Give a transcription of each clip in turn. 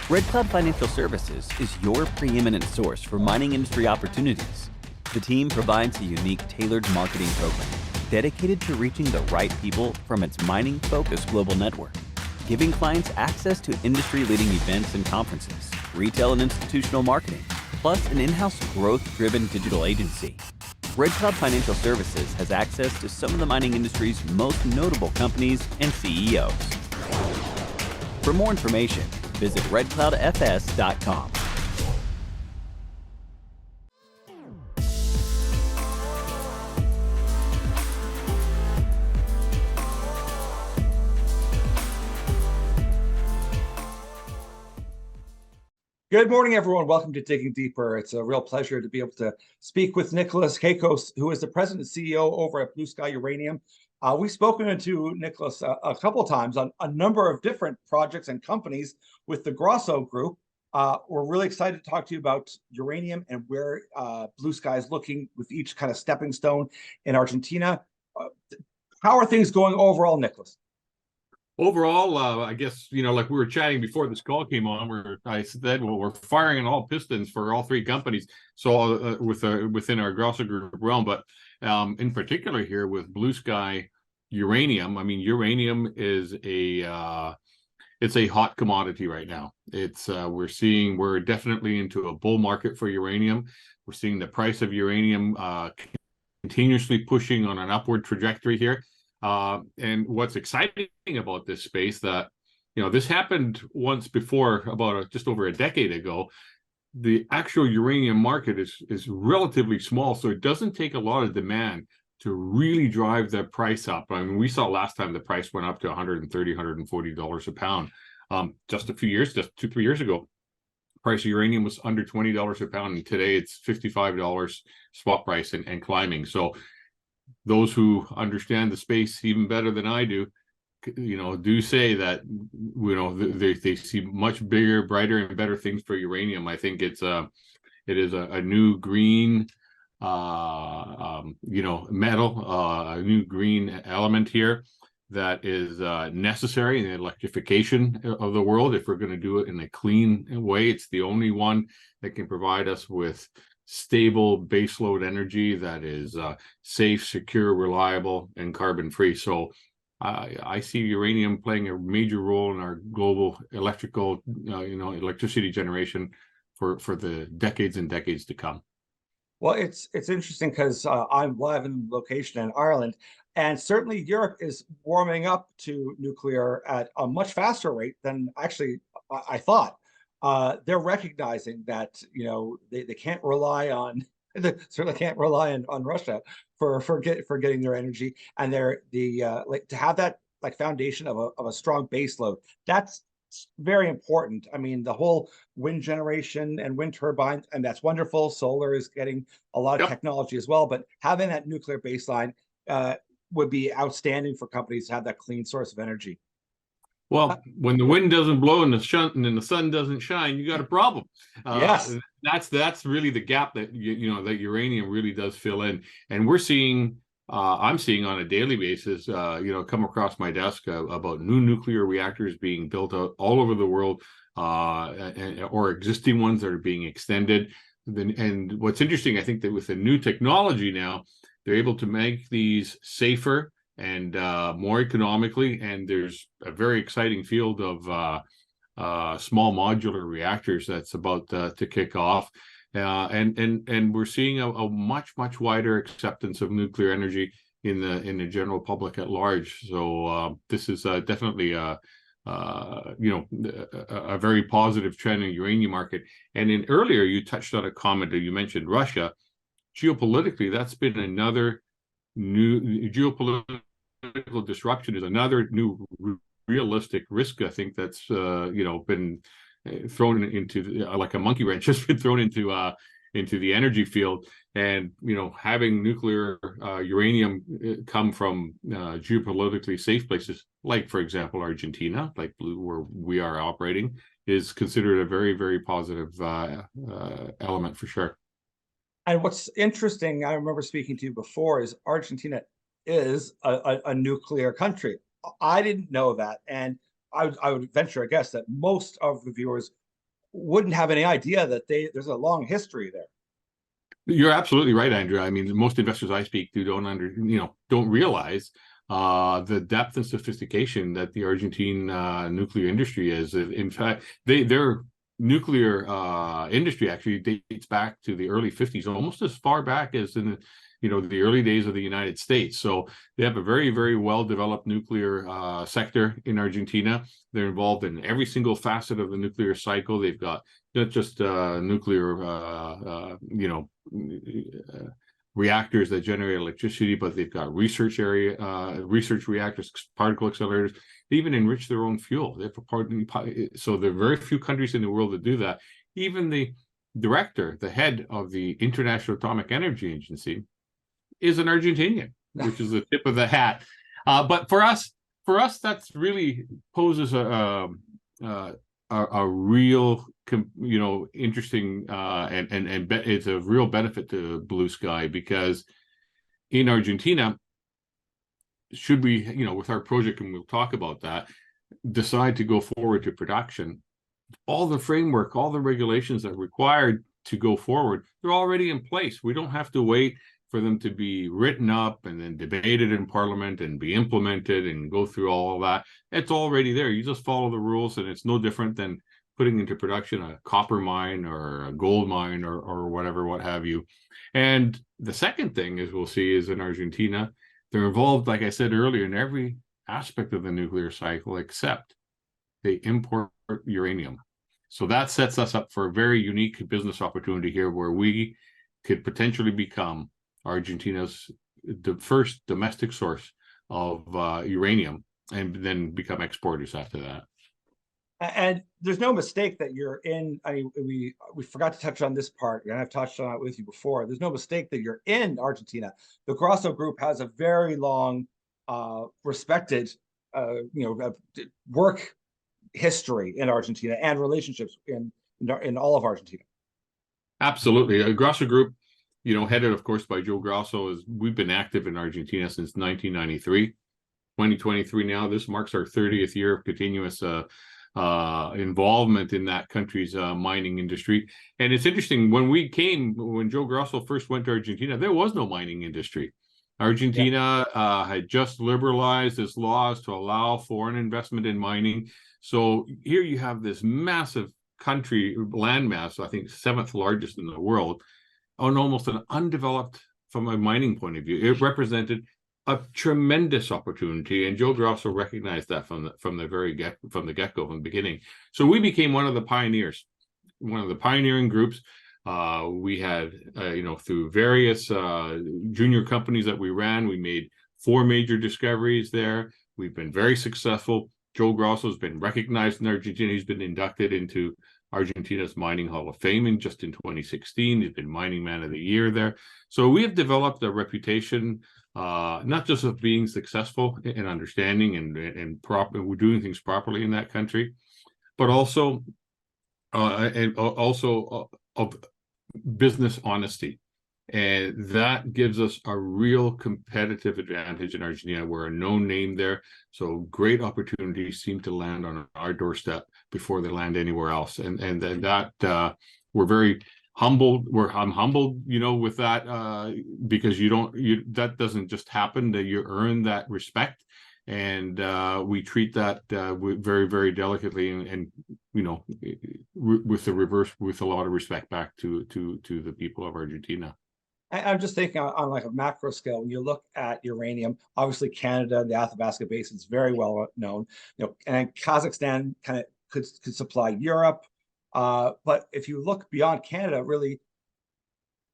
Red Cloud Financial Services is your preeminent source for mining industry opportunities. The team provides a unique tailored marketing program dedicated to reaching the right people from its mining-focused global network, giving clients access to industry-leading events and conferences, retail and institutional marketing, plus an in-house growth-driven digital agency. Red Cloud Financial Services has access to some of the mining industry's most notable companies and CEOs. For more information, visit redcloudfs.com. Good morning, everyone. Welcome to Digging Deeper. It's a real pleasure to be able to speak with Nikolaos, Cacos, who is the president and CEO over at Blue Sky Uranium. We've spoken to Nikolaos a couple of times on a number of different projects and companies with the Grosso Group. We're really excited to talk to you about uranium and where Blue Sky is looking with each kind of stepping stone in Argentina. How are things going overall, Nikolaos? Overall, I guess, like we were chatting before this call came on, where I said, well, we're firing on all pistons for all three companies. So within our Grosso Group realm, but in particular here with Blue Sky Uranium, I mean, uranium is it's a hot commodity right now. It's we're definitely into a bull market for uranium. We're seeing the price of uranium continuously pushing on an upward trajectory here. And what's exciting about this space that, this happened once before, about just over a decade ago. The actual uranium market is relatively small, so it doesn't take a lot of demand to really drive the price up. I mean, we saw last time the price went up to $130, $140 a pound. Just 2-3 years ago, price of uranium was under $20 a pound, and today it's $55 spot price and climbing. So those who understand the space even better than I do, do say that, they see much bigger, brighter, and better things for uranium. I think it is a new green, metal, a new green element here that is necessary in the electrification of the world. If we're going to do it in a clean way, it's the only one that can provide us with stable baseload energy that is safe, secure, reliable, and carbon-free. So I see uranium playing a major role in our global electricity generation for the decades and decades to come. Well, it's interesting because I'm live in location in Ireland, and certainly Europe is warming up to nuclear at a much faster rate than actually I thought. They're recognizing that they can't rely on they certainly can't rely on Russia for getting their energy, and they're to have that foundation of a strong base load. That's very important. I mean, the whole wind generation and wind turbines, and that's wonderful. Solar is getting a lot of technology as well, but having that nuclear baseline would be outstanding for companies to have that clean source of energy. Well, when the wind doesn't blow and the sun doesn't shine, you got a problem. Yes, that's really the gap that that uranium really does fill in, and I'm seeing on a daily basis, come across my desk about new nuclear reactors being built out all over the world, or existing ones that are being extended. And what's interesting, I think that with the new technology now, they're able to make these safer and more economically, and there's a very exciting field of small modular reactors that's about to kick off, and we're seeing a much wider acceptance of nuclear energy in the general public at large. So this is definitely a very positive trend in the uranium market. And earlier you touched on a comment that you mentioned Russia. Geopolitically, that's been another new geopolitical disruption, is another new realistic risk. I think that's been thrown into like a monkey wrench, has been thrown into the energy field. And having nuclear uranium come from geopolitically safe places, like for example Argentina, like where we are operating, is considered a very, very positive element for sure. And what's interesting, I remember speaking to you before, is Argentina is a nuclear country. I didn't know that, and I would venture a guess that most of the viewers wouldn't have any idea that there's a long history there. You're absolutely right, Andrew. I mean, most investors I speak to don't realize the depth and sophistication that the Argentine nuclear industry is. In fact, their nuclear industry actually dates back to the early 50s, almost as far back as in the early days of the United States. So they have a very, very well-developed nuclear sector in Argentina. They're involved in every single facet of the nuclear cycle. They've got not just nuclear, reactors that generate electricity, but they've got research reactors, particle accelerators. They even enrich their own fuel. They have so there are very few countries in the world that do that. Even the director, the head of the International Atomic Energy Agency, is an Argentinian, which is the tip of the hat. But for us, that's really poses a real, interesting and it's a real benefit to Blue Sky, because in Argentina, should we, with our project, and we'll talk about that, decide to go forward to production, all the framework, all the regulations that are required to go forward, they're already in place. We don't have to wait for them to be written up and then debated in Parliament and be implemented and go through all of that. It's already there. You just follow the rules, and it's no different than putting into production a copper mine or a gold mine or whatever, what have you. And the second thing is we'll see is in Argentina, they're involved, like I said earlier, in every aspect of the nuclear cycle, except they import uranium. So that sets us up for a very unique business opportunity here, where we could potentially become Argentina's first domestic source of uranium, and then become exporters after that. And there's no mistake that you're in. I mean, we forgot to touch on this part, and I've touched on it with you before. There's no mistake that you're in Argentina. The Grosso Group has a very long, respected, work history in Argentina and relationships in all of Argentina. Absolutely, a Grosso Group, headed, of course, by Joe Grosso, we've been active in Argentina since 1993. 2023 now. This marks our 30th year of continuous involvement in that country's mining industry. And it's interesting, when Joe Grosso first went to Argentina, there was no mining industry. Argentina had just liberalized its laws to allow foreign investment in mining. So here you have this massive country, landmass, I think 7th largest in the world, on almost an undeveloped, from a mining point of view. It represented a tremendous opportunity, and Joe Grosso recognized that from the get-go, from the beginning. So we became one of the pioneers, one of the pioneering groups. We had, through various junior companies that we ran, we made 4 major discoveries there. We've been very successful. Joe Grosso has been recognized in Argentina. He's been inducted into Argentina's Mining Hall of Fame just in 2016. He's been Mining Man of the Year there. So we have developed a reputation, not just of being successful in understanding and we're doing things properly in that country, but also of business honesty. And that gives us a real competitive advantage in Argentina. We're a known name there. So great opportunities seem to land on our doorstep before they land anywhere else. And that we're very humbled. I'm humbled, with that, because that doesn't just happen, that you earn that respect. And we treat that very, very delicately, and with a lot of respect back to the people of Argentina. I'm just thinking on like a macro scale, when you look at uranium, obviously Canada, the Athabasca Basin is very well known, and Kazakhstan kind of could supply Europe. But if you look beyond Canada, really,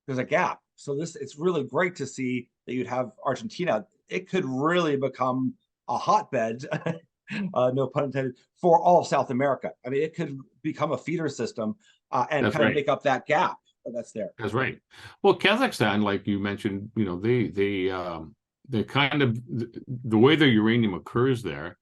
there's a gap. So it's really great to see that you'd have Argentina. It could really become a hotbed, no pun intended, for all of South America. I mean, it could become a feeder system and kind of make up that gap that's there. That's right. Well, Kazakhstan, like you mentioned, they kind of, the way the uranium occurs there,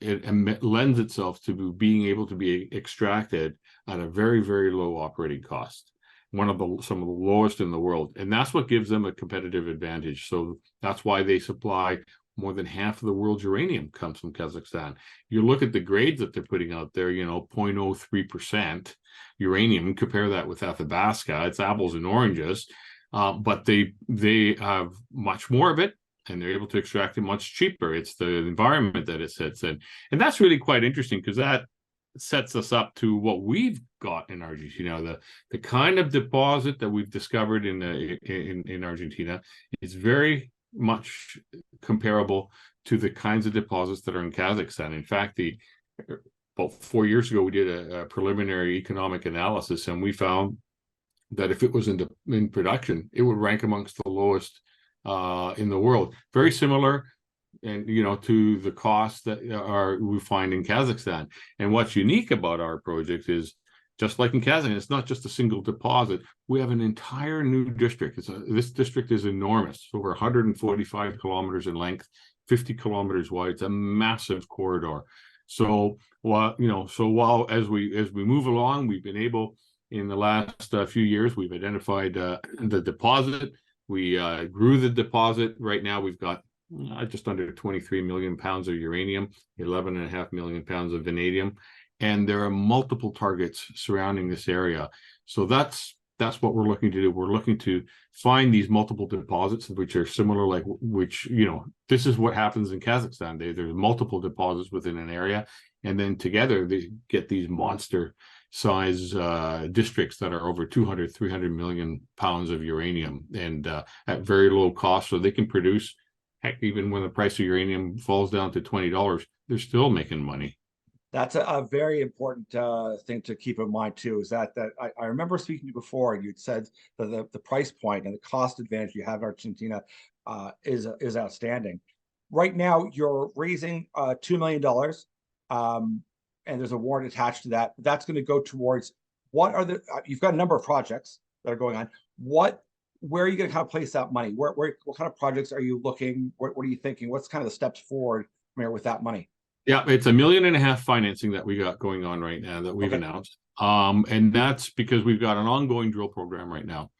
it lends itself to being able to be extracted at a very, very low operating cost, some of the lowest in the world, and that's what gives them a competitive advantage. So that's why they supply more than half of the world's uranium comes from Kazakhstan. You look at the grades that they're putting out there, 0.03% uranium. Compare that with Athabasca, it's apples and oranges. But they have much more of it, and they're able to extract it much cheaper. It's the environment that it sits in. And that's really quite interesting, because that sets us up to what we've got in Argentina. The kind of deposit that we've discovered in Argentina is very much comparable to the kinds of deposits that are in Kazakhstan. In fact, about 4 years ago, we did a preliminary economic analysis, and we found that if it was in production, it would rank amongst the lowest in the world. Very similar, and to the costs that we find in Kazakhstan. And what's unique about our project is, just like in Kazakhstan, it's not just a single deposit. We have an entire new district. This district is enormous. It's over 145 kilometers in length, 50 kilometers wide. It's a massive corridor. So while as we move along, we've been able, in the last few years, we've identified the deposit. We grew the deposit. Right now, we've got just under 23 million pounds of uranium, 11.5 million pounds of vanadium, and there are multiple targets surrounding this area. So that's what we're looking to do. We're looking to find these multiple deposits which are similar, this is what happens in Kazakhstan. There's multiple deposits within an area, and then together they get these monster size districts that are over 200, 300 million pounds of uranium, and at very low cost. So they can produce, heck, even when the price of uranium falls down to $20, they're still making money. That's a very important thing to keep in mind too, is that I remember speaking to you before, and you'd said that the price point and the cost advantage you have in Argentina is outstanding. Right now, you're raising $2 million, and there's a warrant attached to that. That's going to go towards, you've got a number of projects that are going on. Where are you going to kind of place that money? What kind of projects are you looking? What are you thinking? What's kind of the steps forward from here with that money? Yeah, it's $1.5 million financing that we got going on right now that we've announced. And that's because we've got an ongoing drill program right now.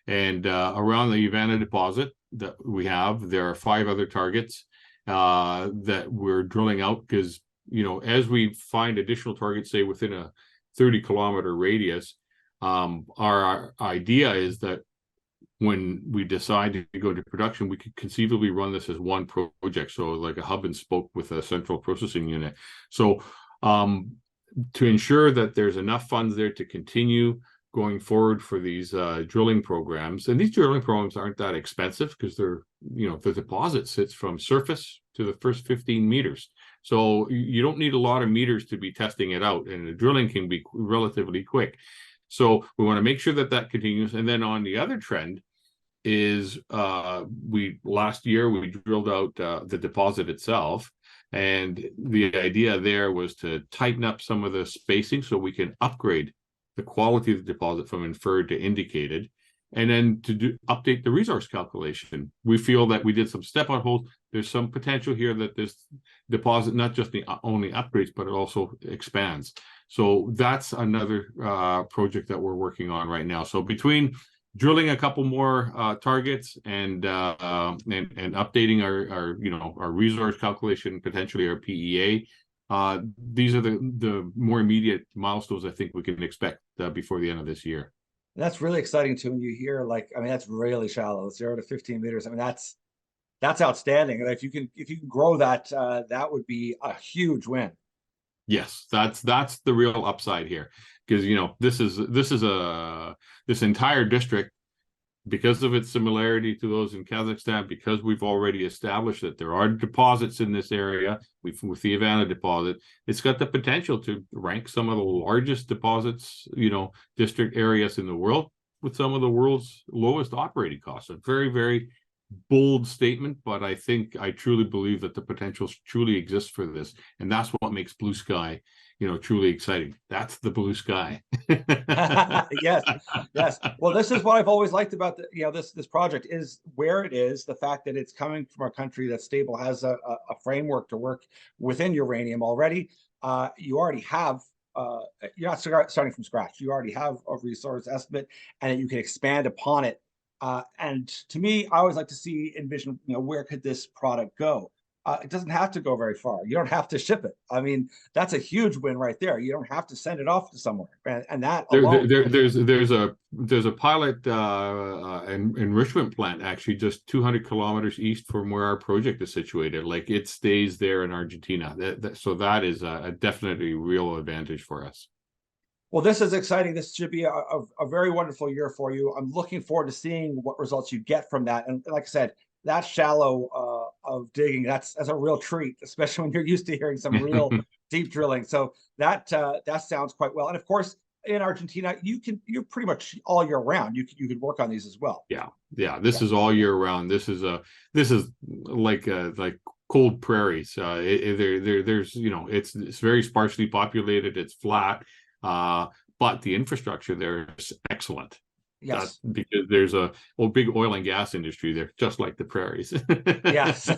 And around the Ivana deposit that we have, there are 5 other targets that we're drilling out, because, as we find additional targets, say within a 30-kilometer radius, our idea is that when we decide to go to production, we could conceivably run this as one project, so like a hub and spoke with a central processing unit. So to ensure that there's enough funds there to continue going forward for these drilling programs, and these drilling programs aren't that expensive, because they're, the deposit sits from surface to the first 15 meters. So you don't need a lot of meters to be testing it out, and the drilling can be relatively quick. So we want to make sure that continues. And then on the other trend is last year we drilled out the deposit itself, and the idea there was to tighten up some of the spacing so we can upgrade the quality of the deposit from inferred to indicated, and then to update the resource calculation. We feel that we did some step out holes. There's some potential here that this deposit not just only upgrades, but it also expands. So that's another project that we're working on right now. So between drilling a couple more targets and updating our resource calculation, potentially our PEA, these are the more immediate milestones I think we can expect before the end of this year. That's really exciting too, when you hear, that's really shallow, 0 to 15 meters. That's outstanding. And if you can grow that, that would be a huge win. Yes, that's the real upside here, because this entire district, because of its similarity to those in Kazakhstan, because we've already established that there are deposits in this area with the Ivana deposit, it's got the potential to rank some of the largest deposits, district areas in the world, with some of the world's lowest operating costs. A very, very bold statement, but I truly believe that the potential truly exists for this, and that's what makes Blue Sky, truly exciting. That's the blue sky. Yes. Well, this is what I've always liked about this project, is where it is, the fact that it's coming from a country that's stable, has a framework to work within uranium already. You already have. You're not starting from scratch. You already have a resource estimate, and you can expand upon it. And to me, I always like to envision, where could this product go? it doesn't have to go very far. You don't have to ship it. I mean, that's a huge win right there. You don't have to send it off to somewhere, and that alone. There's a pilot enrichment plant actually just 200 kilometers east from where our project is situated. Like, it stays there in Argentina. So that is a definitely real advantage for us. Well, this is exciting. This should be a very wonderful year for you. I'm looking forward to seeing what results you get from that. And like I said, that shallow of digging, that's a real treat, especially when you're used to hearing some real deep drilling. So that sounds quite well. And of course, in Argentina, you're pretty much all year round. You could work on these as well. Yeah. This is all year round. This is like cold prairies. There's it's very sparsely populated. It's flat. But the infrastructure there is excellent. Yes. That's because there's a big oil and gas industry there, just like the prairies. Yes.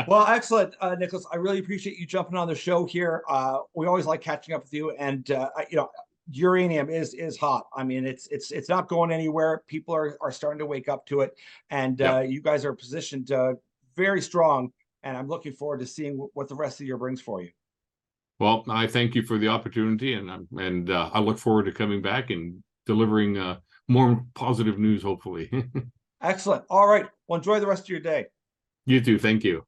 Well, excellent, Nikolaos. I really appreciate you jumping on the show here. We always like catching up with you, and uranium is hot. I mean, it's not going anywhere. People are starting to wake up to it, and you guys are positioned very strong. And I'm looking forward to seeing what the rest of the year brings for you. Well, I thank you for the opportunity, and I look forward to coming back and delivering more positive news, hopefully. Excellent. All right. Well, enjoy the rest of your day. You too. Thank you.